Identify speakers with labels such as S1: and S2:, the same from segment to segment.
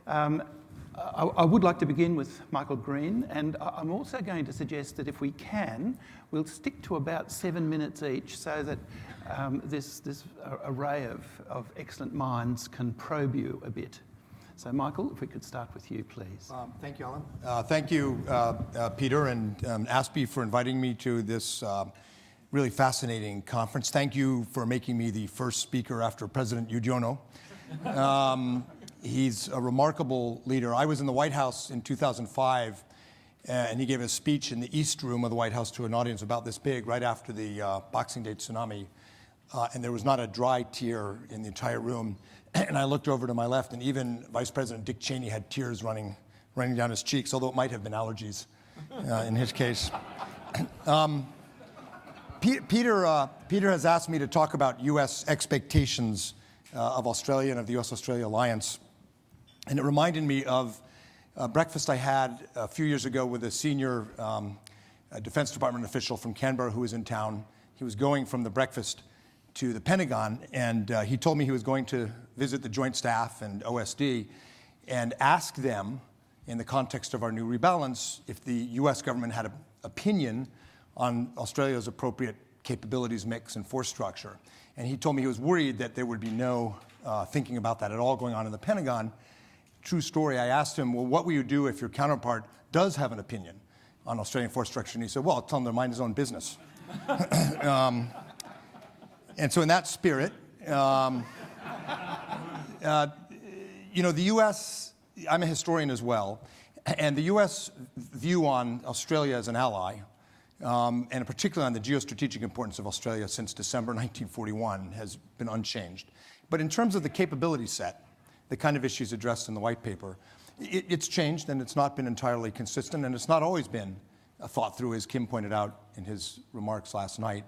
S1: I would like to begin with Michael Green, and I'm also going to suggest that if we can, we'll stick to about 7 minutes each so that this array of excellent minds can probe you a bit. So, Michael, if we could start with you, please.
S2: Thank you, Allan. Thank you, Peter and ASPI, for inviting me to this really fascinating conference. Thank you for making me the first speaker after President Yudhoyono. He's a remarkable leader. I was in the White House in 2005, and he gave a speech in the East Room of the White House to an audience about this big, right after the Boxing Day tsunami, and there was not a dry tear in the entire room. And I looked over to my left, and even Vice President Dick Cheney had tears running down his cheeks, although it might have been allergies in his case. Peter has asked me to talk about U.S. expectations of Australia and of the U.S.-Australia alliance. And it reminded me of a breakfast I had a few years ago with a senior Defense Department official from Canberra who was in town. He was going from the breakfast to the Pentagon, and he told me he was going to visit the Joint Staff and OSD and ask them, in the context of our new rebalance, if the U.S. government had an opinion on Australia's appropriate capabilities mix and force structure. And he told me he was worried that there would be no thinking about that at all going on in the Pentagon. True story, I asked him, well, what will you do if your counterpart does have an opinion on Australian force structure? And he said, well, I'll tell him to mind his own business. And so in that spirit, the U.S., I'm a historian as well, and the U.S. view on Australia as an ally, and particularly on the geostrategic importance of Australia since December 1941, has been unchanged. But in terms of the capability set, the kind of issues addressed in the white paper, it's changed, and it's not been entirely consistent, and it's not always been thought through, as Kim pointed out in his remarks last night.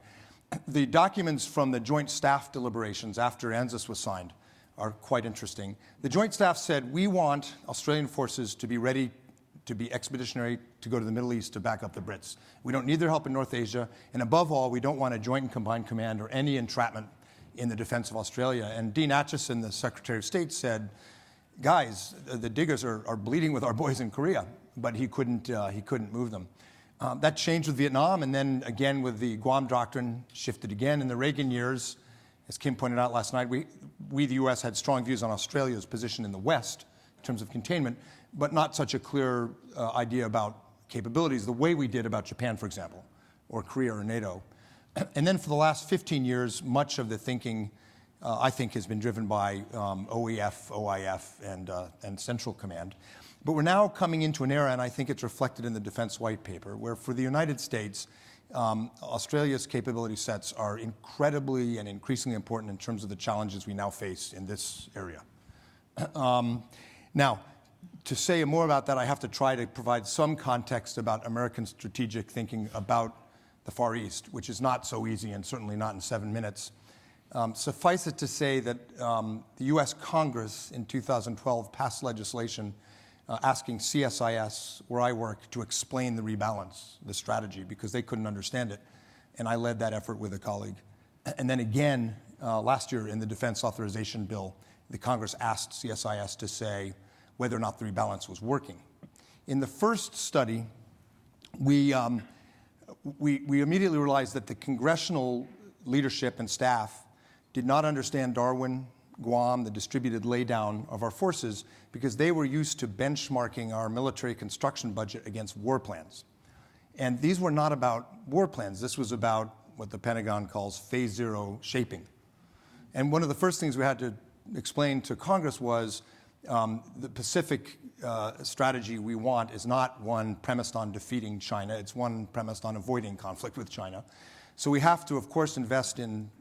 S2: The documents from the Joint Staff deliberations after ANZUS was signed are quite interesting. The Joint Staff said, we want Australian forces to be ready to be expeditionary to go to the Middle East to back up the Brits. We don't need their help in North Asia, and above all, we don't want a joint and combined command or any entrapment in the defense of Australia. And Dean Acheson, the Secretary of State, said, guys, the diggers are bleeding with our boys in Korea, but he couldn't move them. That changed with Vietnam, and then again with the Guam Doctrine, shifted again in the Reagan years. As Kim pointed out last night, we the U.S., had strong views on Australia's position in the West in terms of containment, but not such a clear idea about capabilities the way we did about Japan, for example, or Korea or NATO. And then for the last 15 years, much of the thinking, I think, has been driven by OEF, OIF, and Central Command. But we're now coming into an era, and I think it's reflected in the Defense White Paper, where for the United States, Australia's capability sets are incredibly and increasingly important in terms of the challenges we now face in this area. Now, to say more about that, I have to try to provide some context about American strategic thinking about the Far East, which is not so easy and certainly not in 7 minutes. Suffice it to say that the U.S. Congress in 2012 passed legislation asking CSIS, where I work, to explain the rebalance, the strategy, because they couldn't understand it. And I led that effort with a colleague. And then again, last year in the Defense Authorization Bill, the Congress asked CSIS to say whether or not the rebalance was working. In the first study, we immediately realized that the congressional leadership and staff did not understand Darwin, Guam, the distributed laydown of our forces, because they were used to benchmarking our military construction budget against war plans. And these were not about war plans. This was about what the Pentagon calls phase zero shaping. And one of the first things we had to explain to Congress was the Pacific strategy we want is not one premised on defeating China. It's one premised on avoiding conflict with China. So we have to, of course, invest in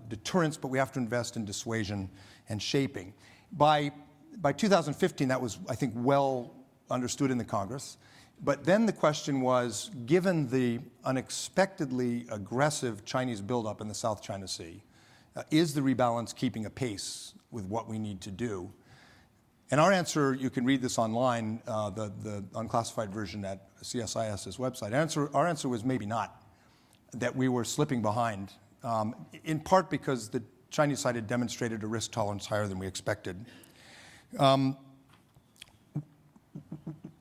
S2: deterrence, but we have to invest in dissuasion and shaping. By 2015, that was, I think, well understood in the Congress. But then the question was, given the unexpectedly aggressive Chinese buildup in the South China Sea, is the rebalance keeping a pace with what we need to do? And our answer, you can read this online, the unclassified version at CSIS's website. Our answer was maybe not, that we were slipping behind, in part because the Chinese side had demonstrated a risk tolerance higher than we expected.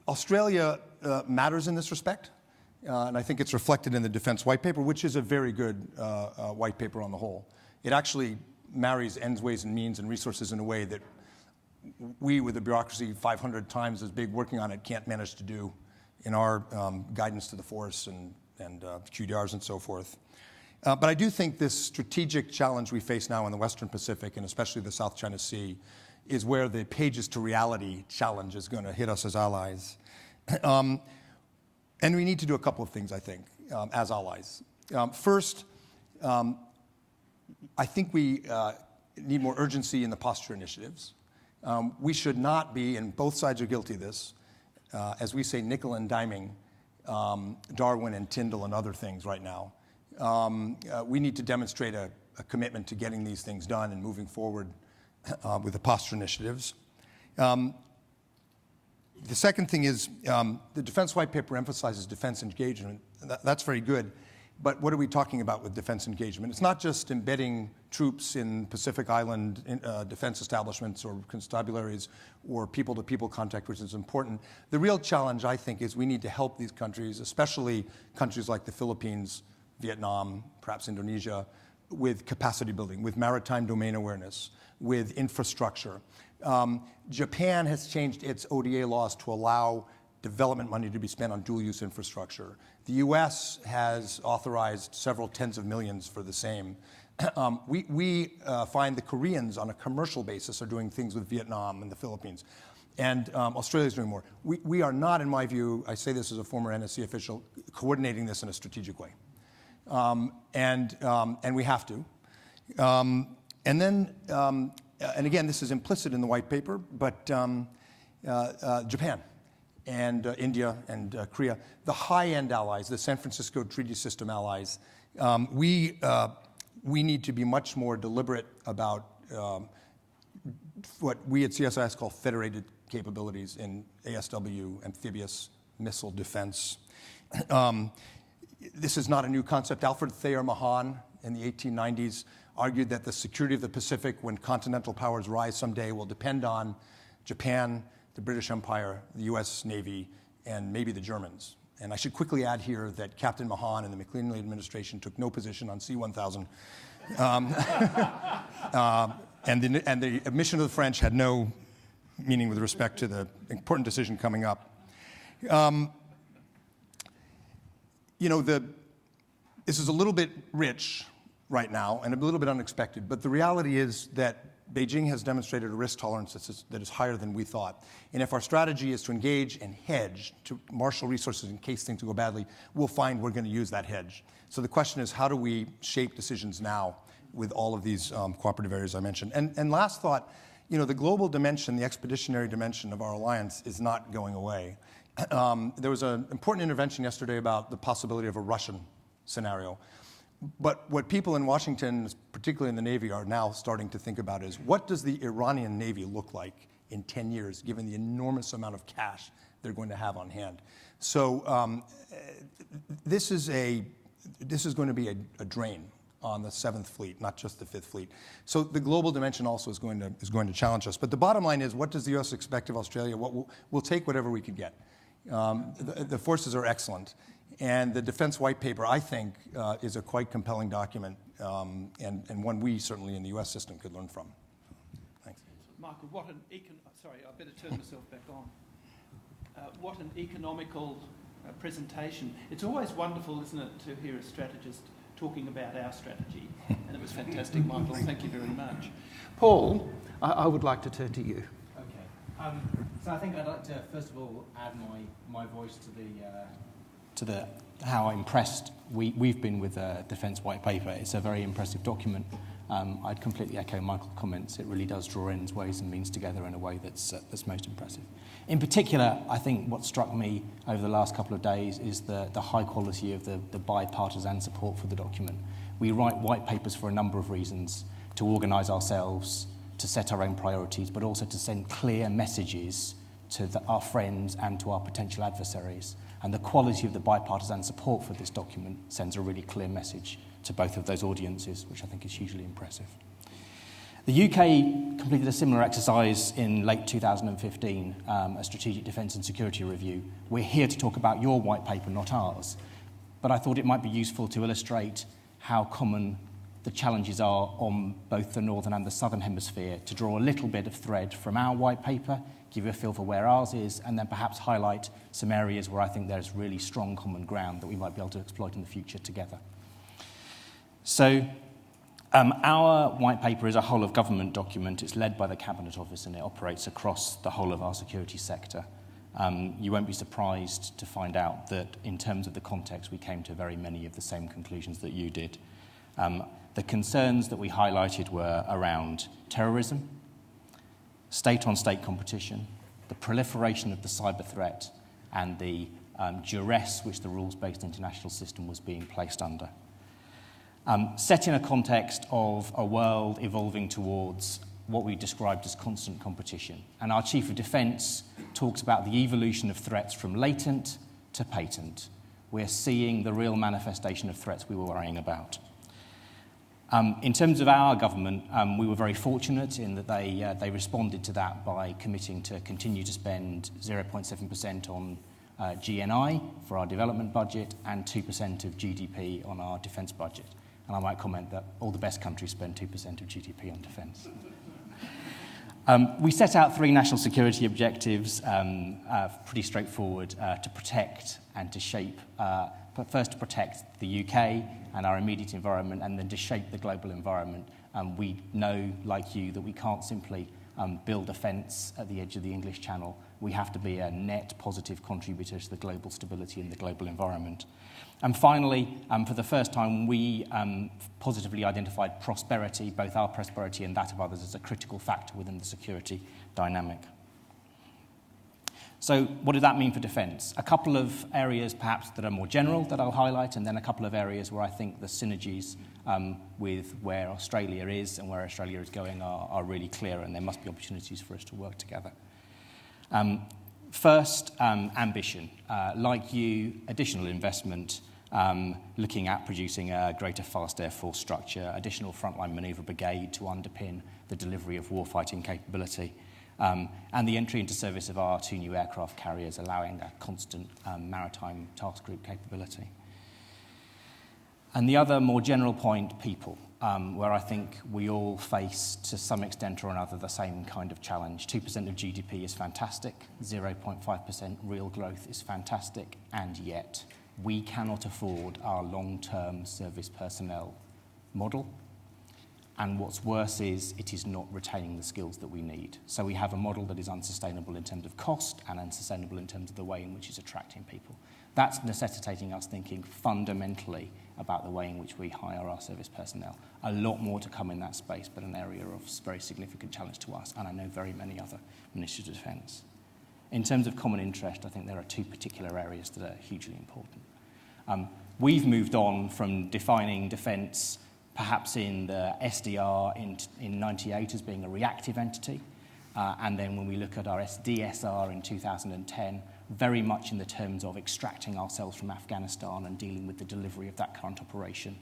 S2: Australia matters in this respect, and I think it's reflected in the Defence White Paper, which is a very good white paper on the whole. It actually marries ends, ways, and means and resources in a way that we, with a bureaucracy 500 times as big working on it, can't manage to do in our guidance to the force and QDRs and so forth. But I do think this strategic challenge we face now in the Western Pacific, and especially the South China Sea, is where the pages to reality challenge is going to hit us as allies. And we need to do a couple of things, I think, as allies. First, I think we need more urgency in the posture initiatives. We should not be, and both sides are guilty of this, as we say, nickel and diming Darwin and Tyndall and other things right now. We need to demonstrate a commitment to getting these things done and moving forward with the posture initiatives. The second thing is the Defence White Paper emphasizes defence engagement. That's very good. But what are we talking about with defence engagement? It's not just embedding troops in Pacific Island defence establishments or constabularies or people-to-people contact, which is important. The real challenge, I think, is we need to help these countries, especially countries like the Philippines, Vietnam, perhaps Indonesia, with capacity building, with maritime domain awareness, with infrastructure. Japan has changed its ODA laws to allow development money to be spent on dual-use infrastructure. The U.S. has authorized several tens of millions for the same. We find the Koreans, on a commercial basis, are doing things with Vietnam and the Philippines. And Australia is doing more. We are not, in my view, I say this as a former NSC official, coordinating this in a strategic way. And we have to. And again, this is implicit in the white paper, but Japan and India and Korea, the high-end allies, the San Francisco Treaty System allies, we need to be much more deliberate about what we at CSIS call federated capabilities in ASW, amphibious missile defense. This is not a new concept. Alfred Thayer Mahan in the 1890s argued that the security of the Pacific, when continental powers rise someday, will depend on Japan, the British Empire, the U.S. Navy, and maybe the Germans. And I should quickly add here that Captain Mahan and the McClellan administration took no position on C-1000. And the admission of the French had no meaning with respect to the important decision coming up. This is a little bit rich right now and a little bit unexpected, but the reality is that Beijing has demonstrated a risk tolerance that is higher than we thought. And if our strategy is to engage and hedge, to marshal resources in case things go badly, we'll find we're going to use that hedge. So the question is, how do we shape decisions now with all of these cooperative areas I mentioned? And last thought, the global dimension, the expeditionary dimension of our alliance is not going away. There was an important intervention yesterday about the possibility of a Russian scenario. But what people in Washington, particularly in the Navy, are now starting to think about is, what does the Iranian Navy look like in 10 years, given the enormous amount of cash they're going to have on hand? So this is going to be a drain on the 7th Fleet, not just the 5th Fleet. So the global dimension also is going to challenge us. But the bottom line is, what does the U.S. expect of Australia? We'll take whatever we can get. The forces are excellent. And the Defence White Paper, I think, is a quite compelling document, and one we certainly in the U.S. system could learn from. Thanks.
S1: Michael, sorry, I better turn myself back on. What an economical presentation. It's always wonderful, isn't it, to hear a strategist talking about our strategy. And it was fantastic, Michael. Thank you very much. Paul, I would like to turn to you.
S3: Okay. So I think I'd like to, first of all, add my voice to the how impressed we've been with the Defence White Paper. It's a very impressive document. I'd completely echo Michael's comments. It really does draw ends, ways and means together in a way that's most impressive. In particular, I think what struck me over the last couple of days is the high quality of the bipartisan support for the document. We write white papers for a number of reasons: to organise ourselves, to set our own priorities, but also to send clear messages to our friends and to our potential adversaries. And the quality of the bipartisan support for this document sends a really clear message to both of those audiences, which I think is hugely impressive. The UK completed a similar exercise in late 2015, a strategic defence and security review. We're here to talk about your white paper, not ours. But I thought it might be useful to illustrate how common the challenges are on both the northern and the southern hemisphere, to draw a little bit of thread from our white paper, give you a feel for where ours is, and then perhaps highlight some areas where I think there's really strong common ground that we might be able to exploit in the future together. So our white paper is a whole of government document. It's led by the Cabinet Office and it operates across the whole of our security sector. You won't be surprised to find out that in terms of the context, we came to very many of the same conclusions that you did. The concerns that we highlighted were around terrorism, state-on-state competition, the proliferation of the cyber threat, and the duress which the rules-based international system was being placed under. Set in a context of a world evolving towards what we described as constant competition. And our Chief of Defence talks about the evolution of threats from latent to patent. We're seeing the real manifestation of threats we were worrying about. In terms of our government, we were very fortunate in that they responded to that by committing to continue to spend 0.7% on GNI for our development budget and 2% of GDP on our defence budget. And I might comment that all the best countries spend 2% of GDP on defence. We set out 3 national security objectives, pretty straightforward, to protect and to shape, but first to protect the UK and our immediate environment, and then to shape the global environment. We know, like you, that we can't simply build a fence at the edge of the English Channel. We have to be a net positive contributor to the global stability in the global environment. And finally, for the first time, we positively identified prosperity, both our prosperity and that of others, as a critical factor within the security dynamic. So what did that mean for defence? A couple of areas perhaps that are more general that I'll highlight, and then a couple of areas where I think the synergies with where Australia is and where Australia is going are really clear, and there must be opportunities for us to work together. First, ambition. Like you, additional investment, looking at producing a greater fast air force structure, additional frontline manoeuvre brigade to underpin the delivery of warfighting capability, and the entry into service of our 2 new aircraft carriers, allowing a constant maritime task group capability. And the other more general point, people, where I think we all face, to some extent or another, the same kind of challenge. 2% of GDP is fantastic, 0.5% real growth is fantastic, and yet we cannot afford our long-term service personnel model. And what's worse is it is not retaining the skills that we need. So we have a model that is unsustainable in terms of cost and unsustainable in terms of the way in which it's attracting people. That's necessitating us thinking fundamentally about the way in which we hire our service personnel. A lot more to come in that space, but an area of very significant challenge to us, and I know very many other ministries of defence. In terms of common interest, I think there are 2 particular areas that are hugely important. We've moved on from defining defence perhaps in the SDR in 98 as being a reactive entity, and then when we look at our SDSR in 2010, very much in the terms of extracting ourselves from Afghanistan and dealing with the delivery of that current operation,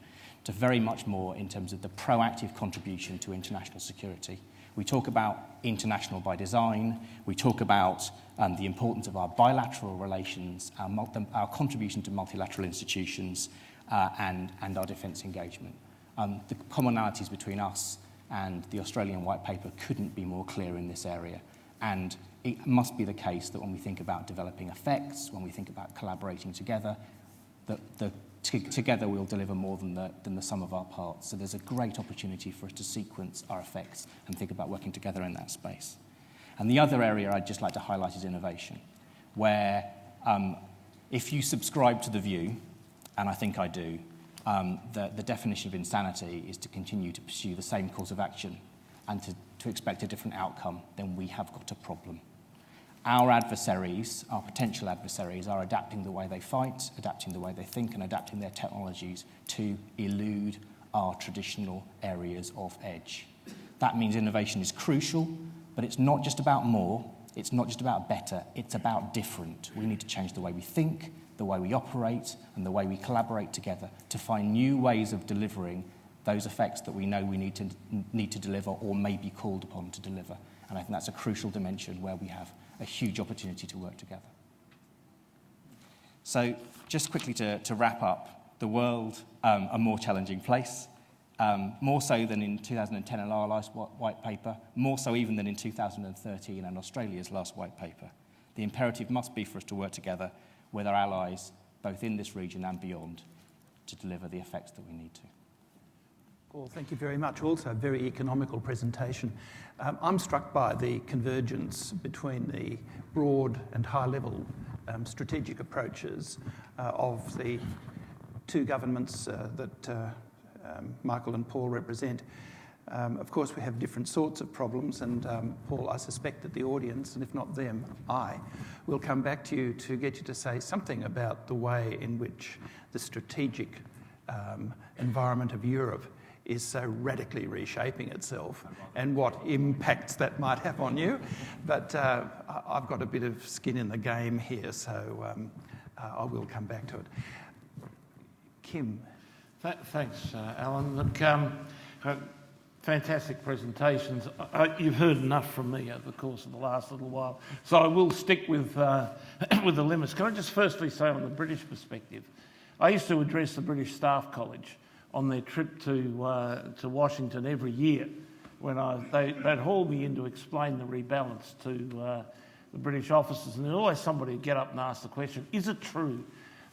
S3: to very much more in terms of the proactive contribution to international security. We talk about international by design, we talk about the importance of our bilateral relations, our contribution to multilateral institutions, and our defence engagement. The commonalities between us and the Australian White Paper couldn't be more clear in this area. And it must be the case that when we think about developing effects, when we think about collaborating together, together we'll deliver more than the sum of our parts. So there's a great opportunity for us to sequence our effects and think about working together in that space. And the other area I'd just like to highlight is innovation, where if you subscribe to the view, and I think I do, the definition of insanity is to continue to pursue the same course of action and to expect a different outcome, then we have got a problem. Our adversaries, our potential adversaries, are adapting the way they fight, adapting the way they think, and adapting their technologies to elude our traditional areas of edge. That means innovation is crucial, but it's not just about more, it's not just about better, it's about different. We need to change the way we think, the way we operate, and the way we collaborate together to find new ways of delivering those effects that we know we need to deliver or may be called upon to deliver. And I think that's a crucial dimension where we have a huge opportunity to work together. So just quickly to wrap up, the world a more challenging place, more so than in 2010 in our last white paper, more so even than in 2013 and Australia's last white paper. The imperative must be for us to work together with our allies, both in this region and beyond, to deliver the effects that we need to.
S1: Paul, thank you very much. Also, a very economical presentation. I'm struck by the convergence between the broad and high-level strategic approaches of the two governments that Michael and Paul represent. Of course, we have different sorts of problems, and Paul, I suspect that the audience, and if not them, I, will come back to you to get you to say something about the way in which the strategic environment of Europe is so radically reshaping itself and what impacts that might have on you. But I've got a bit of skin in the game here, so I will come back to it. Kim.
S4: Thanks, Alan. Look, fantastic presentations. You've heard enough from me over the course of the last little while, so I will stick with the limits. Can I just firstly say on the British perspective, I used to address the British Staff College on their trip to Washington every year when they'd haul me in to explain the rebalance to the British officers, and there's always somebody would get up and ask the question, is it true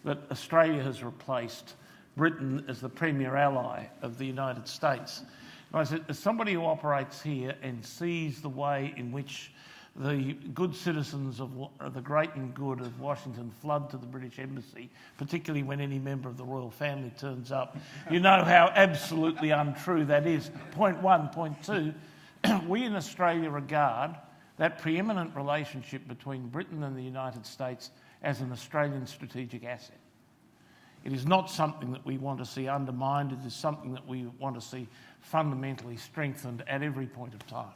S4: that Australia has replaced Britain as the premier ally of the United States? And I said, as somebody who operates here and sees the way in which the good citizens of the great and good of Washington flood to the British Embassy, particularly when any member of the royal family turns up, you know how absolutely untrue that is. Point one. Point two, we in Australia regard that preeminent relationship between Britain and the United States as an Australian strategic asset. It is not something that we want to see undermined. It is something that we want to see fundamentally strengthened at every point of time.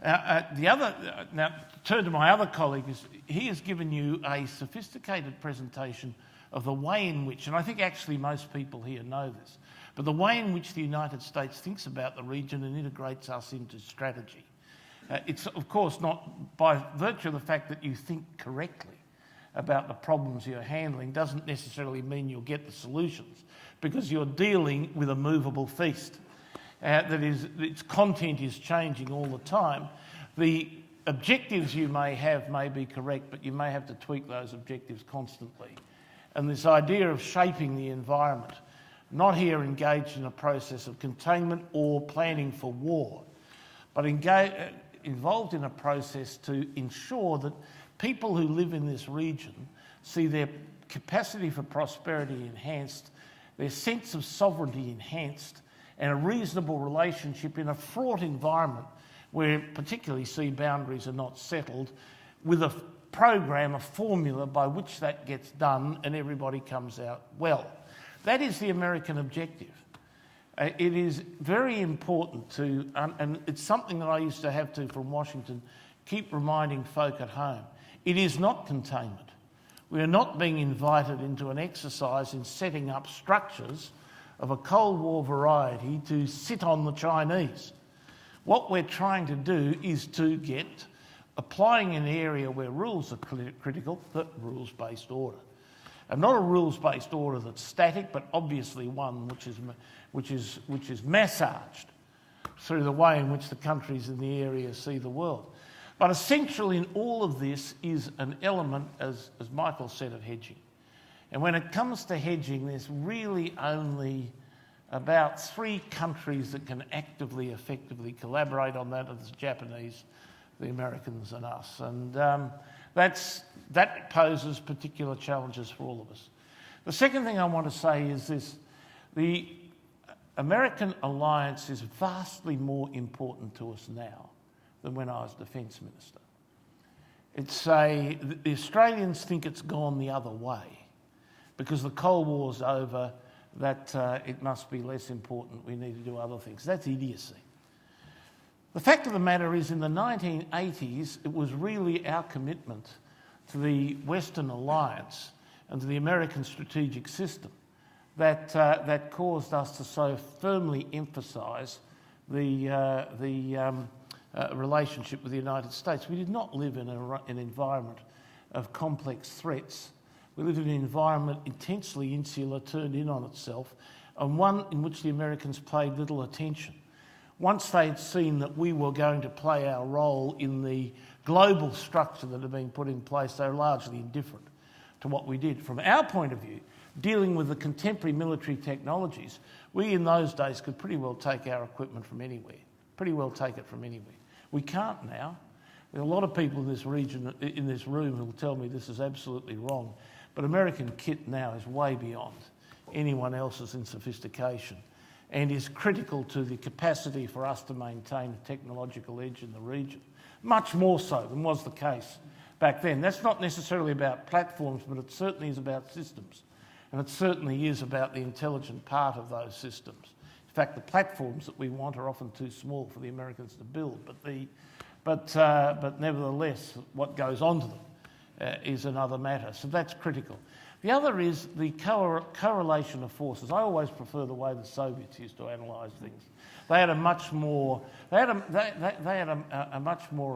S4: Now, turn to my other colleague. He has given you a sophisticated presentation of the way in which, and I think actually most people here know this, but the way in which the United States thinks about the region and integrates us into strategy. It's, of course, not by virtue of the fact that you think correctly about the problems you're handling doesn't necessarily mean you'll get the solutions, because you're dealing with a movable feast. That is, its content is changing all the time. The objectives you may have may be correct, but you may have to tweak those objectives constantly. And this idea of shaping the environment, not here engaged in a process of containment or planning for war, but involved in a process to ensure that people who live in this region see their capacity for prosperity enhanced, their sense of sovereignty enhanced, and a reasonable relationship in a fraught environment where particularly sea boundaries are not settled, with a program, a formula by which that gets done and everybody comes out well. That is the American objective. It is very important to, and it's something that I used to have to from Washington, keep reminding folk at home. It is not containment. We are not being invited into an exercise in setting up structures of a Cold War variety to sit on the Chinese. What we're trying to do is to get, applying an area where rules are critical, the rules-based order. And not a rules-based order that's static, but obviously one which is massaged through the way in which the countries in the area see the world. But essential in all of this is an element, as Michael said, of hedging. And when it comes to hedging, there's really only about 3 countries that can actively, effectively collaborate on that. It's the Japanese, the Americans and us. And that poses particular challenges for all of us. The second thing I want to say is this. The American alliance is vastly more important to us now than when I was Defence Minister. The Australians think it's gone the other way because the Cold War's over, that it must be less important, we need to do other things. That's idiocy. The fact of the matter is, in the 1980s, it was really our commitment to the Western alliance and to the American strategic system that caused us to so firmly emphasise the relationship with the United States. We did not live in an environment of complex threats. We lived in an environment intensely insular, turned in on itself, and one in which the Americans paid little attention. Once they'd seen that we were going to play our role in the global structure that had been put in place, they were largely indifferent to what we did. From our point of view, dealing with the contemporary military technologies, we in those days could pretty well take our equipment from anywhere, pretty well take it from anywhere. We can't now. There are a lot of people in this region, in this room, who will tell me this is absolutely wrong, but American kit now is way beyond anyone else's in sophistication and is critical to the capacity for us to maintain a technological edge in the region, much more so than was the case back then. That's not necessarily about platforms, but it certainly is about systems, and it certainly is about the intelligent part of those systems. In fact, the platforms that we want are often too small for the Americans to build, but nevertheless, what goes onto them is another matter. So that's critical. The other is the correlation of forces. I always prefer the way the Soviets used to analyse things. They had a much more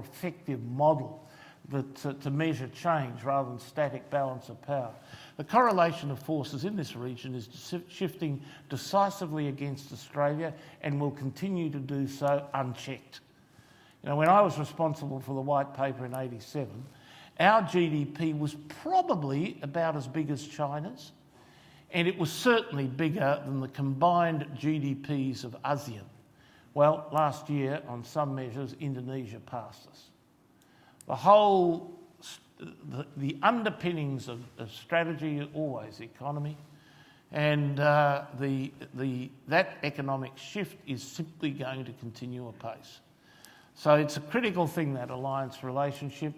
S4: effective model to measure change rather than static balance of power. The correlation of forces in this region is shifting decisively against Australia and will continue to do so unchecked. You know, when I was responsible for the White Paper in '87, our GDP was probably about as big as China's, and it was certainly bigger than the combined GDPs of ASEAN. Well, last year, on some measures, Indonesia passed us. The underpinnings of strategy are always the economy, and that economic shift is simply going to continue apace. So it's a critical thing, that alliance relationship.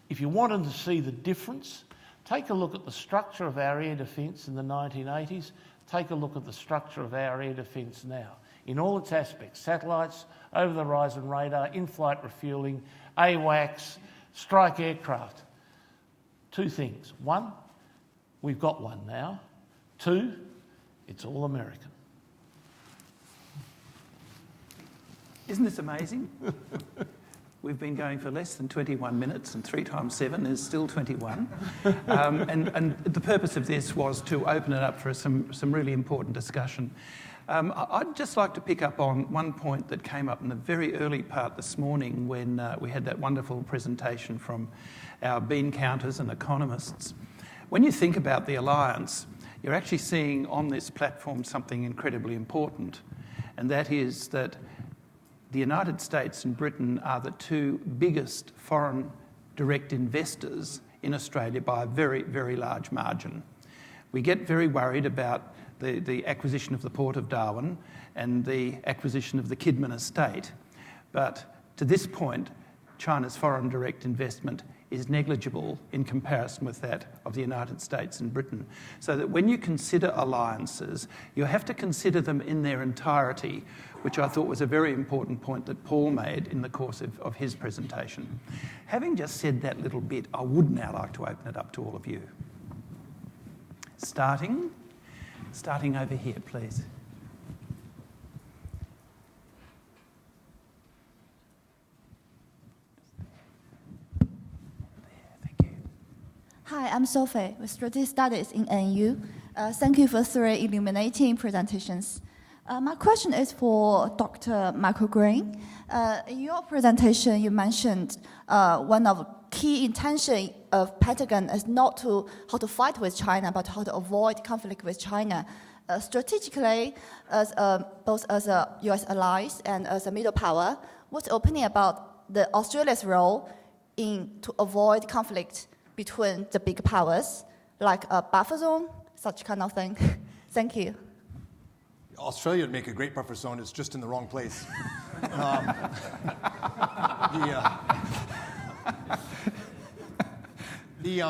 S4: If you wanted to see the difference, take a look at the structure of our air defence in the 1980s, take a look at the structure of our air defence now, in all its aspects: satellites, over-the-horizon radar, in-flight refuelling, AWACS, strike aircraft. Two things. One, we've got one now. Two, it's all American.
S1: Isn't this amazing? We've been going for less than 21 minutes, and 3 times 7 is still 21. And the purpose of this was to open it up for some really important discussion. I'd just like to pick up on one point that came up in the very early part this morning when we had that wonderful presentation from our bean counters and economists. When you think about the alliance, you're actually seeing on this platform something incredibly important, and that is that the United States and Britain are the two biggest foreign direct investors in Australia by a very, very large margin. We get very worried about the acquisition of the Port of Darwin and the acquisition of the Kidman estate, but to this point, China's foreign direct investment is negligible in comparison with that of the United States and Britain. So that when you consider alliances, you have to consider them in their entirety, which I thought was a very important point that Paul made in the course of his presentation. Having just said that little bit, I would now like to open it up to all of you. Starting over here, please.
S5: Hi, I'm Sophie with Strategic Studies in NU. Thank you for 3 illuminating presentations. My question is for Dr. Michael Green. In your presentation, you mentioned one of the key intention of Pentagon is not how to fight with China, but how to avoid conflict with China. Strategically, both as a U.S. allies and as a middle power, what's your opinion about the Australia's role to avoid conflict between the big powers, like a buffer zone, such kind of thing? Thank you.
S2: Australia would make a great buffer zone. It's just in the wrong place. It's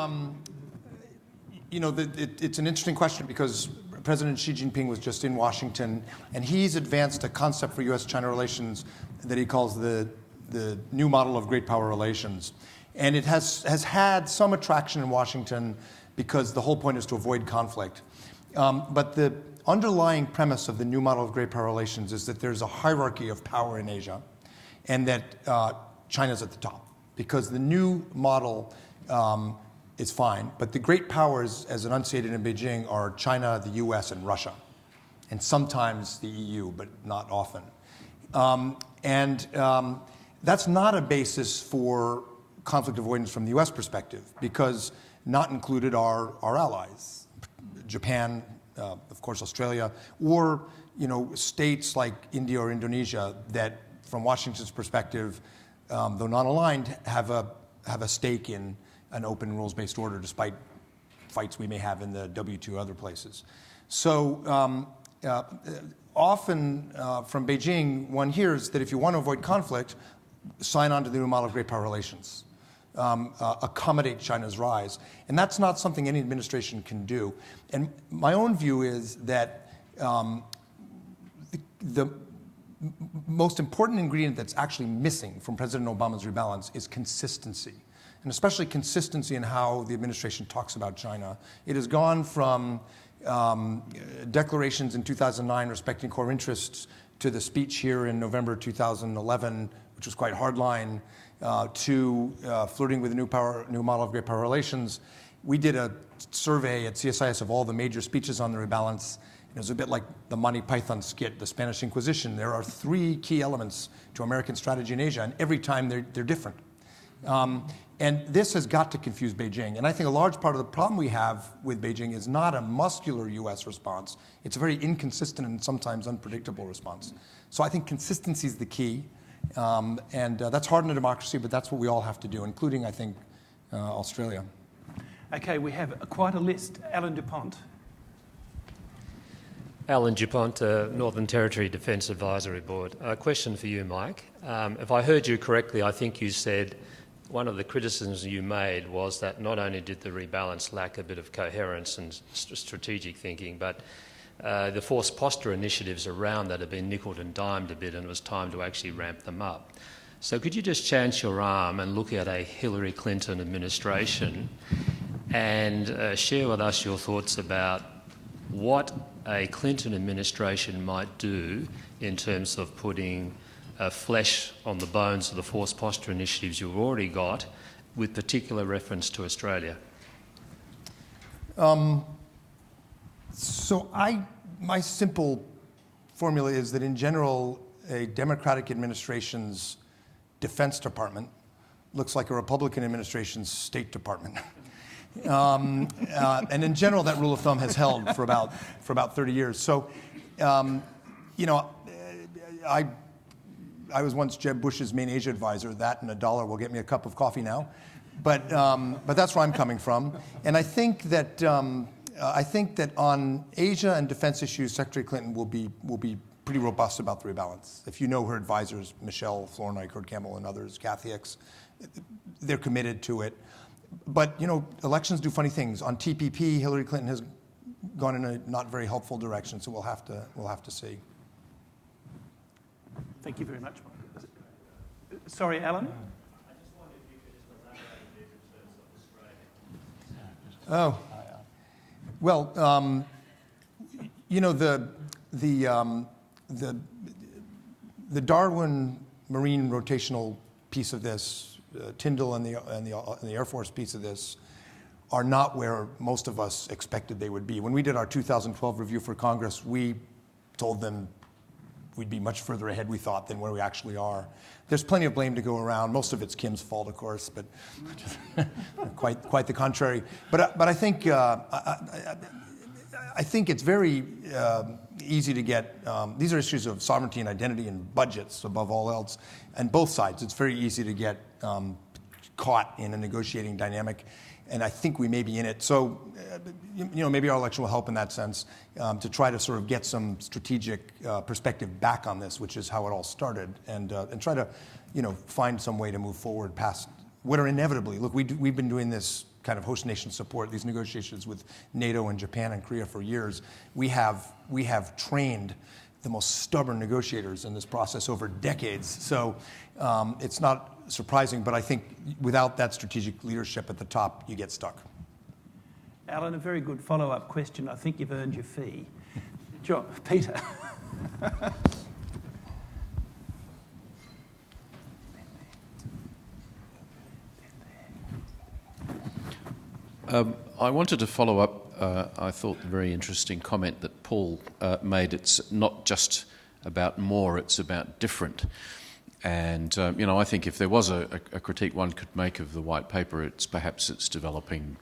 S2: an interesting question because President Xi Jinping was just in Washington, and he's advanced a concept for U.S.-China relations that he calls the new model of great power relations. And it has had some attraction in Washington because the whole point is to avoid conflict. But the underlying premise of the new model of great power relations is that there's a hierarchy of power in Asia, and that China's at the top. Because the new model is fine, but the great powers, as enunciated in Beijing, are China, the US, and Russia, and sometimes the EU, but not often. That's not a basis for conflict avoidance from the US perspective, because not included are our allies, Japan, of course, Australia, or states like India or Indonesia that, from Washington's perspective, though not aligned, have a stake in an open rules-based order, despite fights we may have in the WTO other places. So often from Beijing, one hears that if you want to avoid conflict, sign on to the new model of great power relations. Accommodate China's rise. And that's not something any administration can do. And my own view is that the most important ingredient that's actually missing from President Obama's rebalance is consistency, and especially consistency in how the administration talks about China. It has gone from declarations in 2009 respecting core interests to the speech here in November 2011, which was quite hardline, to flirting with the new model of great power relations. We did a survey at CSIS of all the major speeches on the rebalance. It was a bit like the Monty Python skit, the Spanish Inquisition. There are 3 key elements to American strategy in Asia, and every time they're different. And this has got to confuse Beijing. And I think a large part of the problem we have with Beijing is not a muscular US response. It's a very inconsistent and sometimes unpredictable response. So I think consistency is the key. And that's hard in a democracy, but that's what we all have to do, including, I think, Australia.
S1: Okay, we have quite a list. Allan DuPont.
S6: Allan DuPont, Northern Territory Defence Advisory Board. A question for you, Mike. If I heard you correctly, I think you said one of the criticisms you made was that not only did the rebalance lack a bit of coherence and strategic thinking, but the forced posture initiatives around that have been nickeled and dimed a bit, and it was time to actually ramp them up. So could you just chance your arm and look at a Hillary Clinton administration and share with us your thoughts about what a Clinton administration might do in terms of putting flesh on the bones of the forced posture initiatives you've already got, with particular reference to Australia?
S2: So my simple formula is that in general, a Democratic administration's Defense Department looks like a Republican administration's State Department. And in general, that rule of thumb has held for about 30 years. So, I was once Jeb Bush's main Asia advisor. That and $1 will get me a cup of coffee now. But that's where I'm coming from. And I think that on Asia and defense issues, Secretary Clinton will be pretty robust about the rebalance. If you know her advisors, Michelle Flournoy, Kurt Campbell, and others, Kathy Hicks, they're committed to it. But elections do funny things. On TPP, Hillary Clinton has gone in a not very helpful direction. So we'll have to see.
S1: Thank you very much. Sorry, Allan?
S6: I just wondered if you could just elaborate a bit in terms of Australia.
S2: Well, the Darwin Marine rotational piece of this, Tyndall and the Air Force piece of this, are not where most of us expected they would be. When we did our 2012 review for Congress, we told them we'd be much further ahead, we thought, than where we actually are. There's plenty of blame to go around. Most of it's Kim's fault, of course, but quite the contrary. But I think it's very easy to get. These are issues of sovereignty and identity and budgets above all else, and both sides. It's very easy to get caught in a negotiating dynamic. And I think we may be in it. So, maybe our election will help in that sense, to try to sort of get some strategic perspective back on this, which is how it all started, and try to, find some way to move forward past what are inevitably. Look, we've been doing this kind of host nation support, these negotiations with NATO and Japan and Korea for years. We have trained the most stubborn negotiators in this process over decades. So it's not surprising, but I think without that strategic leadership at the top, you get stuck.
S1: Alan, a very good follow-up question. I think you've earned your fee. John, Peter.
S7: I wanted to follow up, I thought, the very interesting comment that Paul made. It's not just about more, it's about different. And, I think if there was a critique one could make of the white paper, it's developing,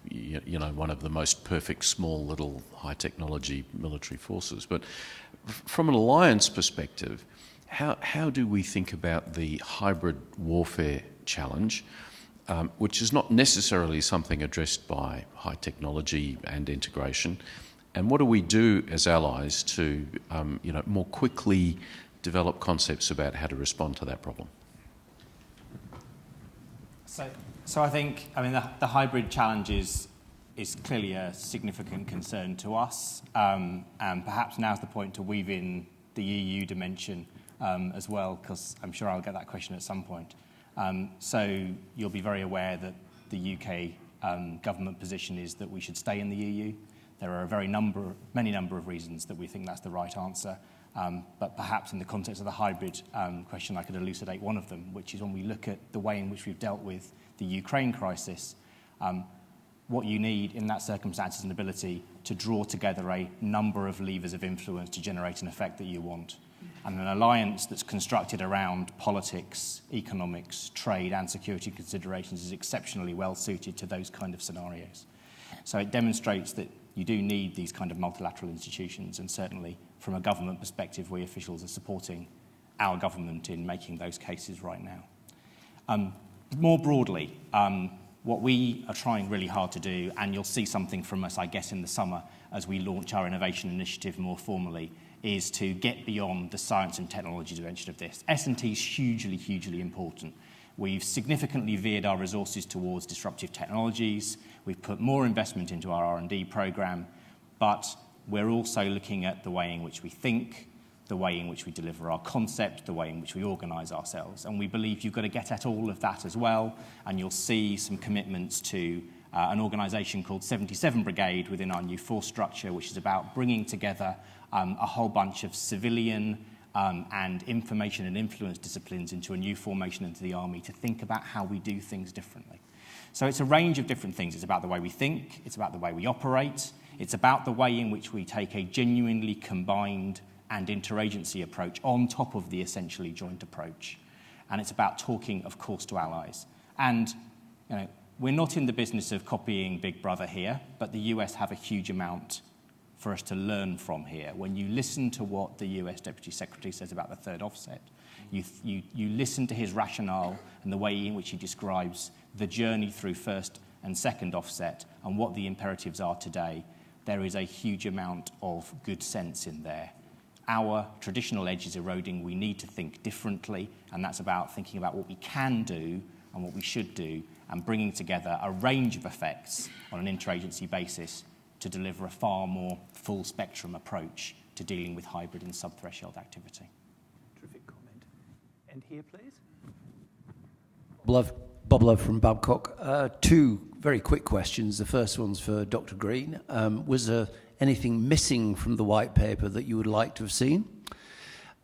S7: one of the most perfect small little high-technology military forces. But from an alliance perspective, how do we think about the hybrid warfare challenge, which is not necessarily something addressed by high technology and integration? And what do we do as allies to, more quickly develop concepts about how to respond to that problem?
S3: So I think, the hybrid challenge is clearly a significant concern to us, and perhaps now's the point to weave in the EU dimension as well, because I'm sure I'll get that question at some point. So you'll be very aware that the UK government position is that we should stay in the EU. There are many number of reasons that we think that's the right answer. But perhaps in the context of the hybrid question, I could elucidate one of them, which is when we look at the way in which we've dealt with the Ukraine crisis, what you need in that circumstance is an ability to draw together a number of levers of influence to generate an effect that you want. And an alliance that's constructed around politics, economics, trade and security considerations is exceptionally well suited to those kind of scenarios. So it demonstrates that you do need these kind of multilateral institutions, and certainly from a government perspective, we officials are supporting our government in making those cases right now. More broadly, what we are trying really hard to do, and you'll see something from us, I guess, in the summer as we launch our innovation initiative more formally, is to get beyond the science and technology dimension of this. S&T is hugely, hugely important. We've significantly veered our resources towards disruptive technologies. We've put more investment into our R&D program, but we're also looking at the way in which we think, the way in which we deliver our concept, the way in which we organise ourselves. And we believe you've got to get at all of that as well, and you'll see some commitments to an organisation called 77 Brigade within our new force structure, which is about bringing together a whole bunch of civilian and information and influence disciplines into a new formation into the army to think about how we do things differently. So it's a range of different things. It's about the way we think, it's about the way we operate, it's about the way in which we take a genuinely combined and interagency approach on top of the essentially joint approach. And it's about talking, of course, to allies. And we're not in the business of copying Big Brother here, but the US have a huge amount for us to learn from here. When you listen to what the US Deputy Secretary says about the third offset, you listen to his rationale and the way in which he describes the journey through first and second offset and what the imperatives are today, there is a huge amount of good sense in there. Our traditional edge is eroding. We need to think differently, and that's about thinking about what we can do and what we should do and bringing together a range of effects on an interagency basis to deliver a far more full-spectrum approach to dealing with hybrid and sub-threshold activity.
S1: Terrific comment. And here, please.
S8: Bob Love from Babcock. Two very quick questions. The first one's for Dr. Green. Was there anything missing from the white paper that you would like to have seen?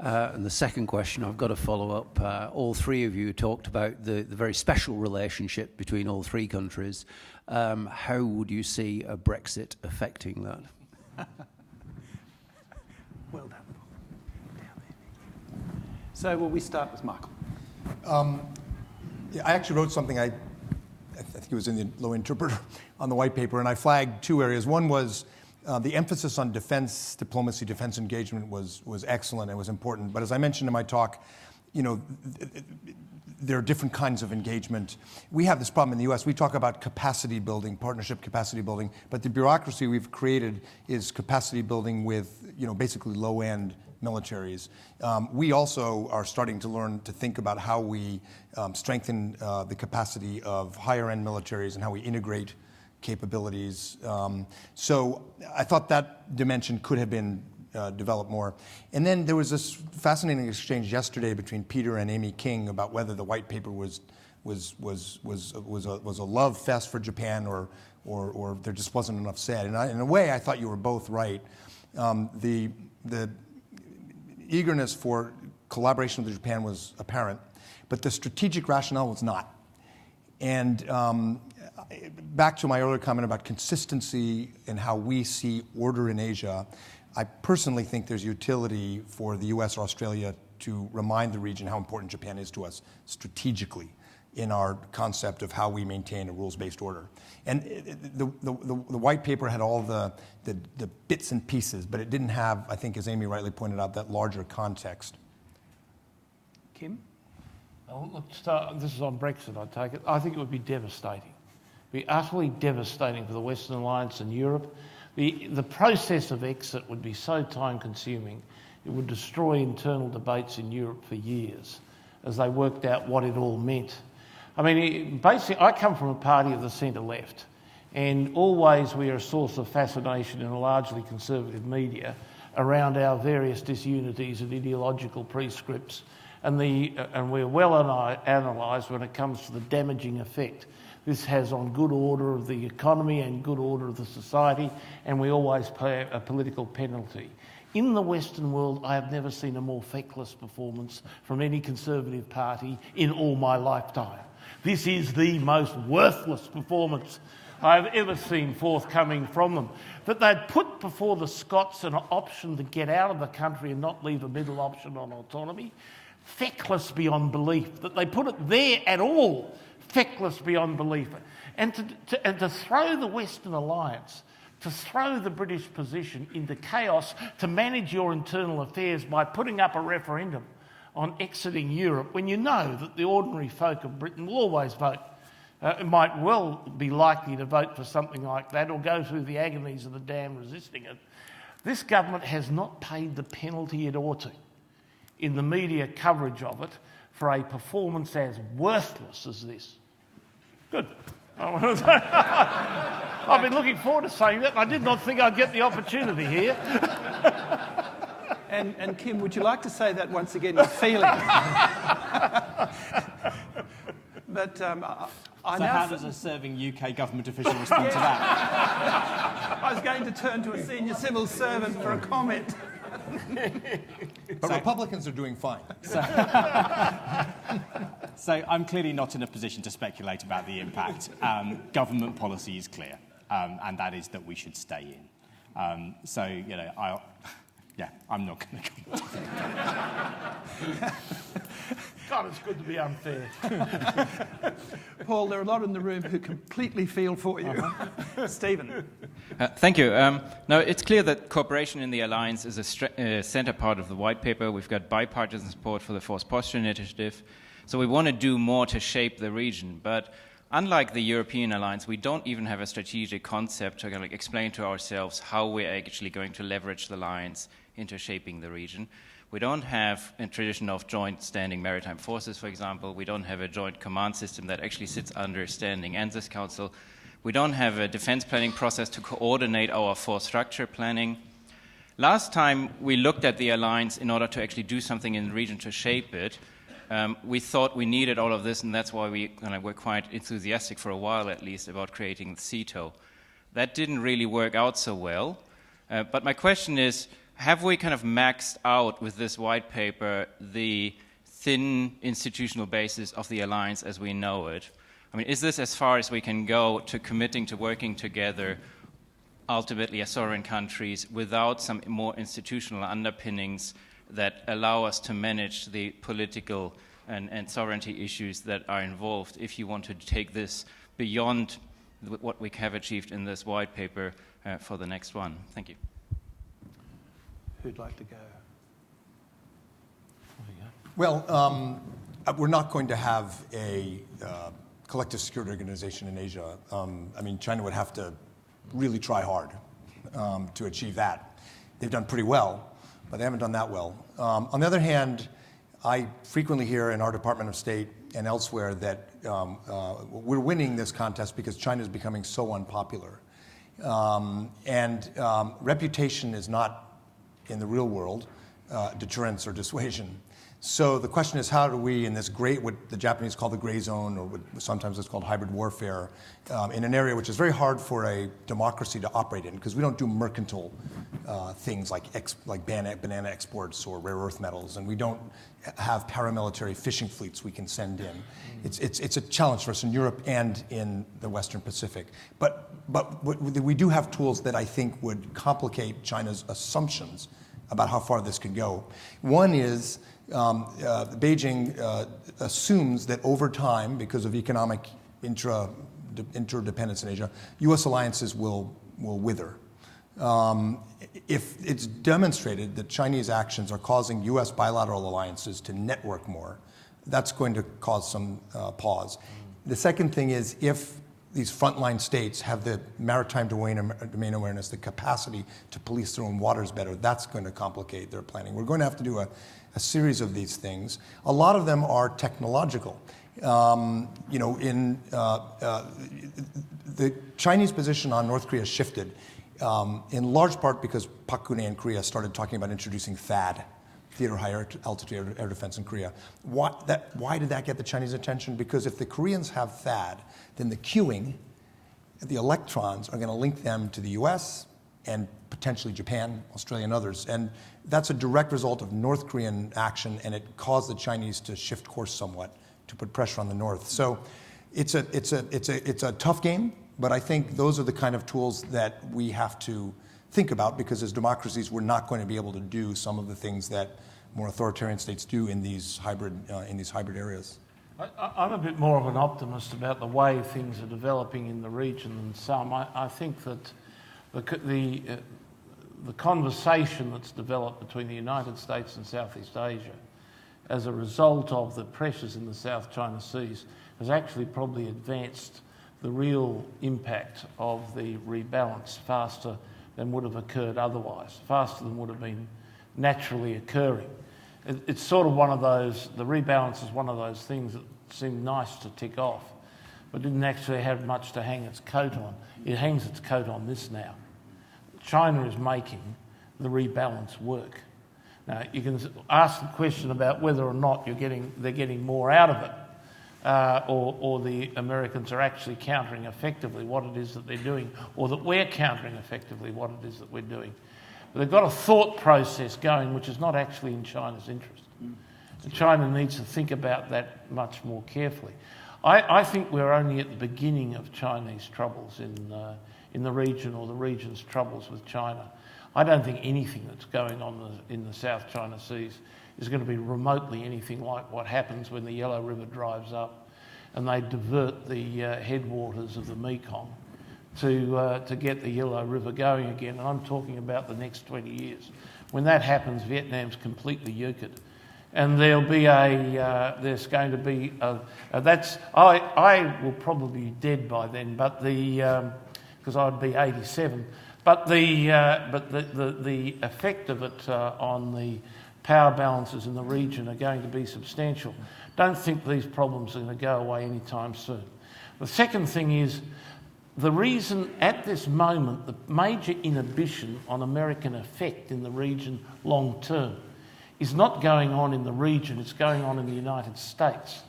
S8: And the second question, I've got to follow up. All three of you talked about the very special relationship between all three countries. How would you see a Brexit affecting that?
S1: Well done. So will we start with Michael?
S2: I actually wrote something, I think it was in the Low Interpreter, on the white paper, and I flagged two areas. One was the emphasis on defense diplomacy, defense engagement was excellent and was important. But as I mentioned in my talk, there are different kinds of engagement. We have this problem in the US. We talk about capacity building, partnership capacity building, but the bureaucracy we've created is capacity building with, basically low-end militaries. We also are starting to learn to think about how we strengthen the capacity of higher-end militaries and how we integrate capabilities. So I thought that dimension could have been developed more. And then there was this fascinating exchange yesterday between Peter and Amy King about whether the white paper was was a love fest for Japan, or there just wasn't enough said. And in a way, I thought you were both right. The eagerness for collaboration with Japan was apparent, but the strategic rationale was not. And back to my earlier comment about consistency and how we see order in Asia, I personally think there's utility for the US or Australia to remind the region how important Japan is to us strategically in our concept of how we maintain a rules-based order. And the white paper had all the bits and pieces, but it didn't have, I think, as Amy rightly pointed out, that larger context.
S1: Kim?
S4: Well, let's start. This is on Brexit, I take it. I think it would be devastating. It would be utterly devastating for the Western Alliance and Europe. The process of exit would be so time-consuming, it would destroy internal debates in Europe for years as they worked out what it all meant. I mean, basically, I come from a party of the centre-left, and always we are a source of fascination in a largely conservative media around our various disunities and ideological prescripts, and we're well analysed when it comes to the damaging effect this has on good order of the economy and good order of the society, and we always pay a political penalty. In the Western world, I have never seen a more feckless performance from any Conservative party in all my lifetime. This is the most worthless performance I've ever seen forthcoming from them. That they'd put before the Scots an option to get out of the country and not leave a middle option on autonomy, feckless beyond belief. That they put it there at all, feckless beyond belief. And to throw the Western Alliance, to throw the British position into chaos, to manage your internal affairs by putting up a referendum on exiting Europe, when you know that the ordinary folk of Britain will always vote. It might well be likely to vote for something like that or go through the agonies of the damn resisting it. This government has not paid the penalty it ought to in the media coverage of it for a performance as worthless as this. Good. I've been looking forward to saying that, and I did not think I'd get the opportunity here.
S1: And Kim, would you like to say that once again, your feeling? But I
S9: so
S1: now
S9: how does a serving UK government official respond to that?
S1: I was going to turn to a senior civil servant for a comment.
S2: But Republicans are doing fine.
S9: So I'm clearly not in a position to speculate about the impact. Government policy is clear, and that is that we should stay in. I'm not going to comment.
S4: God, it's good to be unfair.
S1: Paul, there are a lot in the room who completely feel for you. Stephen.
S10: Thank you. Now, it's clear that cooperation in the alliance is a centre part of the white paper. We've got bipartisan support for the Forced Posture Initiative. So we want to do more to shape the region. But unlike the European alliance, we don't even have a strategic concept to kind of explain to ourselves how we're actually going to leverage the alliance into shaping the region. We don't have a tradition of joint standing maritime forces, for example. We don't have a joint command system that actually sits under standing ANZUS Council. We don't have a defense planning process to coordinate our force structure planning. Last time we looked at the alliance in order to actually do something in the region to shape it, we thought we needed all of this, and that's why we were quite enthusiastic for a while at least about creating the CETO. That didn't really work out so well. But my question is, have we kind of maxed out with this white paper the thin institutional basis of the alliance as we know it? I mean, is this as far as we can go to committing to working together ultimately as sovereign countries without some more institutional underpinnings that allow us to manage the political and sovereignty issues that are involved if you want to take this beyond what we have achieved in this white paper for the next one? Thank you.
S1: Who'd like to go?
S2: Well, we're not going to have a collective security organization in Asia. I mean, China would have to really try hard to achieve that. They've done pretty well, but they haven't done that well. On the other hand, I frequently hear in our Department of State and elsewhere that we're winning this contest because China is becoming so unpopular. Reputation is not, in the real world, deterrence or dissuasion. So the question is, how do we, in this great, what the Japanese call the gray zone, or what sometimes it's called hybrid warfare, in an area which is very hard for a democracy to operate in, because we don't do mercantile things like banana exports or rare earth metals, and we don't have paramilitary fishing fleets we can send in. It's a challenge for us in Europe and in the Western Pacific. But we do have tools that I think would complicate China's assumptions about how far this could go. One is Beijing assumes that over time, because of economic interdependence in Asia, U.S. alliances will wither. If it's demonstrated that Chinese actions are causing U.S. bilateral alliances to network more, that's going to cause some pause. The second thing is, if these frontline states have the maritime domain awareness, the capacity to police their own waters better, that's going to complicate their planning. We're going to have to do a series of these things. A lot of them are technological. The Chinese position on North Korea shifted in large part because Park Geun-hye in Korea started talking about introducing THAAD, Theater High Altitude Air Defense in Korea. Why did that get the Chinese attention? Because if the Koreans have THAAD, then the queuing, the electrons are going to link them to the US and potentially Japan, Australia, and others. And that's a direct result of North Korean action, and it caused the Chinese to shift course somewhat to put pressure on the North. So it's a tough game, but I think those are the kind of tools that we have to think about, because as democracies, we're not going to be able to do some of the things that more authoritarian states do in these hybrid areas.
S4: I'm a bit more of an optimist about the way things are developing in the region than some. I think that the conversation that's developed between the United States and Southeast Asia as a result of the pressures in the South China Seas has actually probably advanced the real impact of the rebalance faster than would have occurred otherwise, faster than would have been naturally occurring. It's sort of one of those, the rebalance is one of those things that seemed nice to tick off, but didn't actually have much to hang its coat on. It hangs its coat on this now. China is making the rebalance work. Now, you can ask the question about whether or not they're getting more out of it, or the Americans are actually countering effectively what it is that they're doing, or that we're countering effectively what it is that we're doing. But they've got a thought process going which is not actually in China's interest. And China needs to think about that much more carefully. I think we're only at the beginning of Chinese troubles in the region, or the region's troubles with China. I don't think anything that's going on in the South China Seas is going to be remotely anything like what happens when the Yellow River drives up and they divert the headwaters of the Mekong to get the Yellow River going again. And I'm talking about the next 20 years. When that happens, Vietnam's completely euchred. And there's going to be I will probably be dead by then, but because I'd be 87. But the effect of it on the power balances in the region are going to be substantial. Don't think these problems are going to go away anytime soon. The second thing is, the reason at this moment the major inhibition on American effect in the region long term is not going on in the region, it's going on in the United States.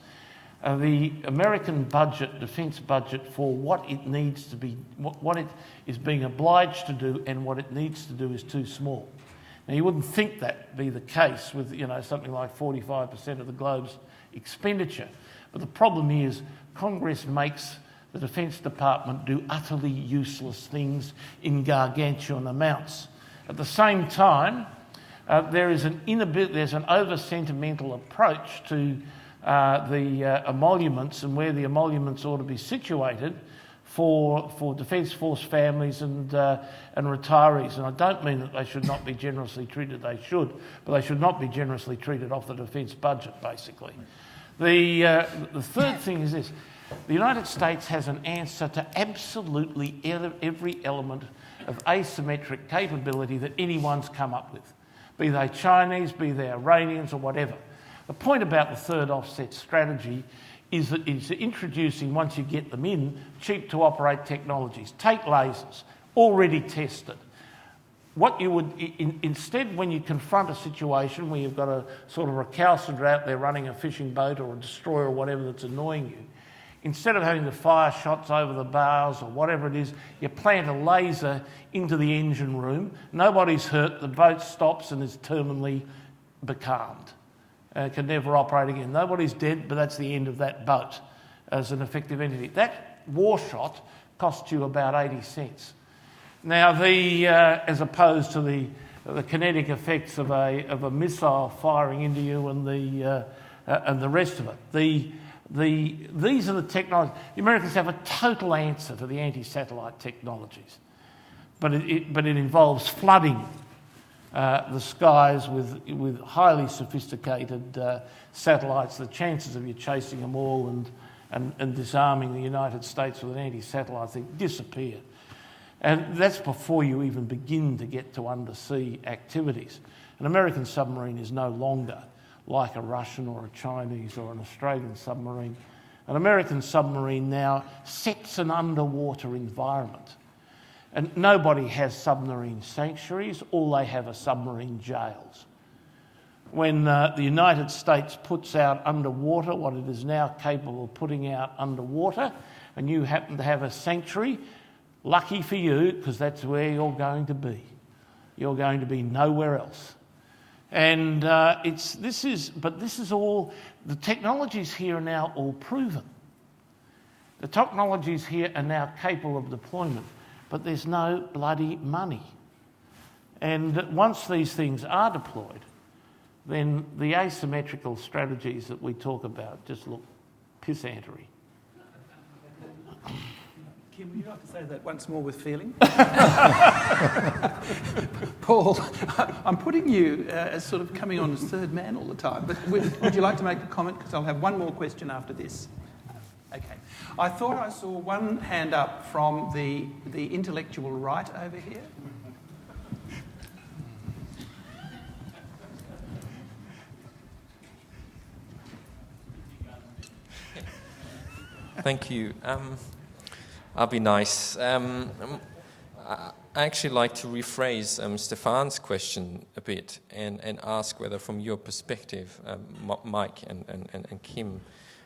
S4: The American budget, defence budget, for what it needs to be, what it is being obliged to do and what it needs to do is too small. Now, you wouldn't think that be the case with something like 45% of the globe's expenditure, but the problem is Congress makes the Defence Department do utterly useless things in gargantuan amounts. At the same time, there's an over-sentimental approach to the emoluments and where the emoluments ought to be situated for Defence Force families and retirees. And I don't mean that they should not be generously treated, they should, but they should not be generously treated off the defence budget, basically. The third thing is this. The United States has an answer to absolutely every element of asymmetric capability that anyone's come up with, be they Chinese, be they Iranians or whatever. The point about the third offset strategy is that it's introducing, once you get them in, cheap to operate technologies. Take lasers, already tested. what you would, instead, when you confront a situation where you've got a sort of recalcitrant out there running a fishing boat or a destroyer or whatever that's annoying you, instead of having to fire shots over the bows or whatever it is, you plant a laser into the engine room. Nobody's hurt. The boat stops and is terminally becalmed. Can never operate again. Nobody's dead, but that's the end of that boat as an effective entity. That war shot costs you about 80 cents. Now, as opposed to the kinetic effects of a missile firing into you and the rest of it. These are the technologies. The Americans have a total answer to the anti-satellite technologies, but it involves flooding the skies with highly sophisticated satellites. The chances of you chasing them all and disarming the United States with an anti-satellite thing disappear. And that's before you even begin to get to undersea activities. An American submarine is no longer like a Russian or a Chinese or an Australian submarine. An American submarine now sets an underwater environment. And nobody has submarine sanctuaries, all they have are submarine jails. When the United States puts out underwater what it is now capable of putting out underwater, and you happen to have a sanctuary, lucky for you, because that's where you're going to be. You're going to be nowhere else. And this is all, the technologies here are now all proven. The technologies here are now capable of deployment, but there's no bloody money. And once these things are deployed, then the asymmetrical strategies that we talk about just look pissantery.
S1: Kim, would you like to say that once more with feeling? Paul, I'm putting you as sort of coming on as third man all the time, but would you like to make a comment? Because I'll have one more question after this. Okay. I thought I saw one hand up from the intellectual right over here.
S11: Thank you. I'll be nice. I actually like to rephrase Stefan's question a bit and ask whether, from your perspective, Mike and Kim,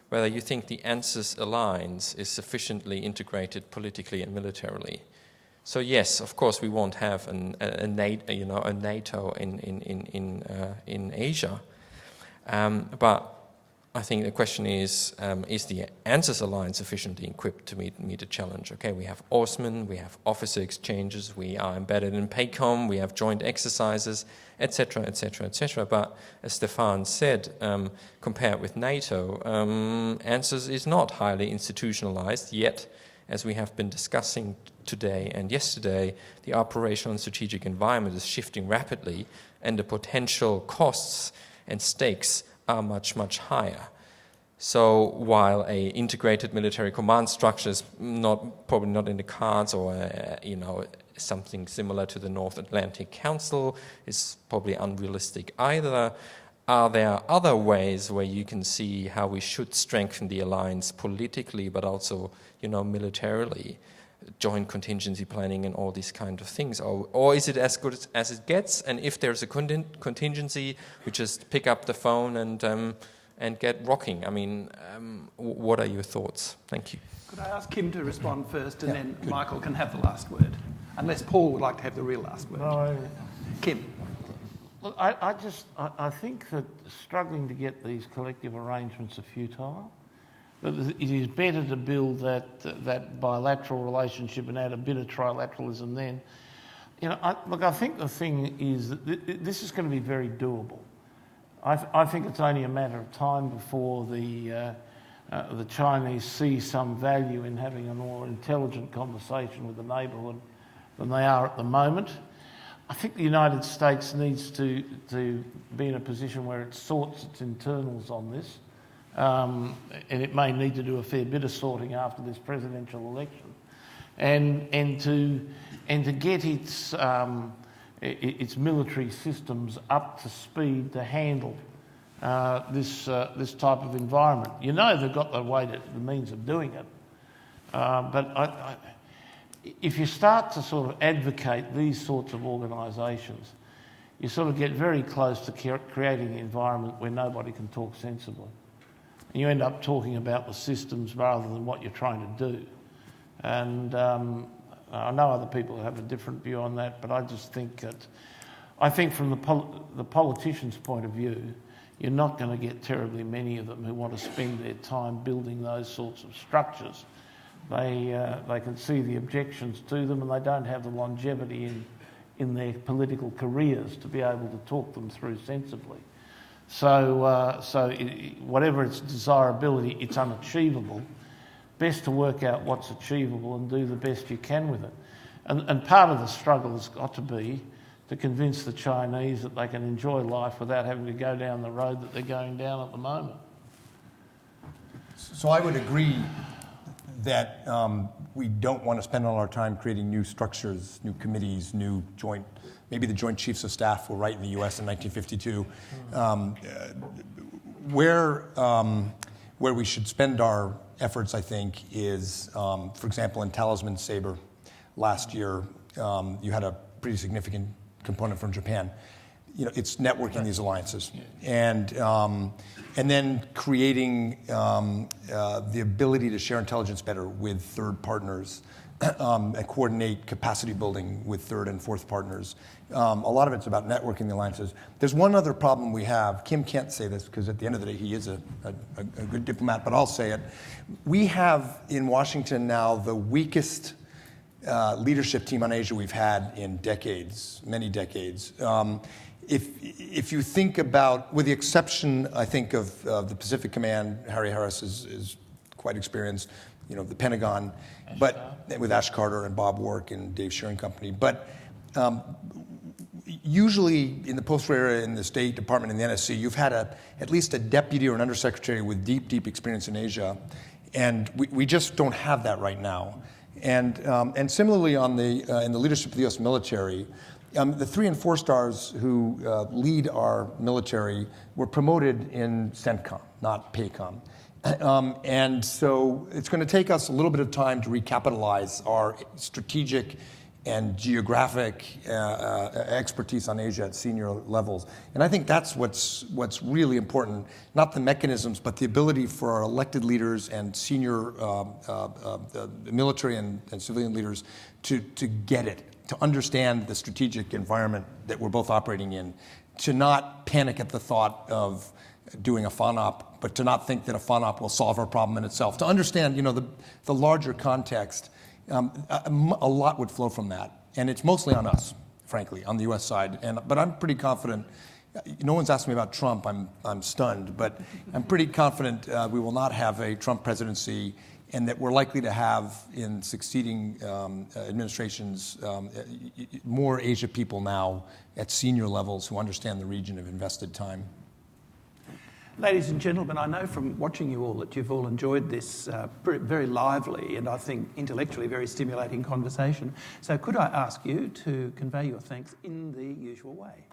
S11: whether you think the ANZUS alliance is sufficiently integrated politically and militarily. So yes, of course, we won't have a NATO in Asia, but I think the question is the ANZUS alliance sufficiently equipped to meet the challenge? Okay, we have Osman, we have officer exchanges, we are embedded in PACOM, we have joint exercises, etc., etc., etc. But as Stefan said, compared with NATO, ANZUS is not highly institutionalized yet. As we have been discussing today and yesterday, the operational and strategic environment is shifting rapidly, and the potential costs and stakes are much, much higher. So while a integrated military command structure is probably not in the cards, or something similar to the North Atlantic Council is probably unrealistic either, are there other ways where you can see how we should strengthen the alliance politically, but also militarily? Joint contingency planning and all these kind of things, or is it as good as it gets? And if there's a contingency, we just pick up the phone and get rocking. I mean, what are your thoughts? Thank you.
S1: Could I ask Kim to respond first, and then Michael can have the last word, unless Paul would like to have the real last word.
S4: No.
S1: Kim.
S4: Look, I think that struggling to get these collective arrangements are futile. But it is better to build that bilateral relationship and add a bit of trilateralism then. I think the thing is that this is going to be very doable. I think it's only a matter of time before the Chinese see some value in having a more intelligent conversation with the neighbourhood than they are at the moment. I think the United States needs to be in a position where it sorts its internals on this. And it may need to do a fair bit of sorting after this presidential election, and to get its military systems up to speed to handle this type of environment. They've got the means of doing it, but if you start to sort of advocate these sorts of organisations, you sort of get very close to creating an environment where nobody can talk sensibly. And you end up talking about the systems rather than what you're trying to do. And I know other people have a different view on that, but I just think that, I think from the politician's point of view, you're not going to get terribly many of them who want to spend their time building those sorts of structures. They can see the objections to them, and they don't have the longevity in their political careers to be able to talk them through sensibly. So, whatever its desirability, it's unachievable. Best to work out what's achievable and do the best you can with it. And part of the struggle has got to be to convince the Chinese that they can enjoy life without having to go down the road that they're going down at the moment.
S2: So I would agree that we don't want to spend all our time creating new structures, new committees, new joint, maybe the Joint Chiefs of Staff were right in the US in 1952. Where we should spend our efforts, I think, is, for example, in Talisman Sabre last year, you had a pretty significant component from Japan. You know, it's networking these alliances, and then creating the ability to share intelligence better with third partners, and coordinate capacity building with third and fourth partners. A lot of it's about networking the alliances. There's one other problem we have. Kim can't say this because at the end of the day he is a good diplomat, but I'll say it. We have in Washington now the weakest leadership team on Asia we've had in decades, many decades. If you think about, with the exception, I think, of the Pacific Command, Harry Harris is quite experienced, you know, the Pentagon, but with Ash Carter and Bob Work and Dave Shearing Company. But usually in the post-war era, in the State Department and the NSC, you've had at least a deputy or an undersecretary with deep experience in Asia, and we just don't have that right now. And similarly, in the leadership of the U.S. military, the 3 and 4 stars who lead our military were promoted in CENTCOM, not PACOM. And so it's going to take us a little bit of time to recapitalize our strategic and geographic expertise on Asia at senior levels. And I think that's what's really important, not the mechanisms, but the ability for our elected leaders and senior military and civilian leaders to get it, to understand the strategic environment that we're both operating in, to not panic at the thought of doing a FONOP, but to not think that a FONOP will solve our problem in itself. To understand, you know, the larger context, a lot would flow from that. And it's mostly on us, frankly, on the U.S. side. But I'm pretty confident. No one's asked me about Trump. I'm stunned. But I'm pretty confident we will not have a Trump presidency, and that we're likely to have in succeeding administrations more Asia people now at senior levels who understand the region, have invested time.
S1: Ladies and gentlemen, I know from watching you all that you've all enjoyed this very lively and I think intellectually very stimulating conversation. So could I ask you to convey your thanks in the usual way?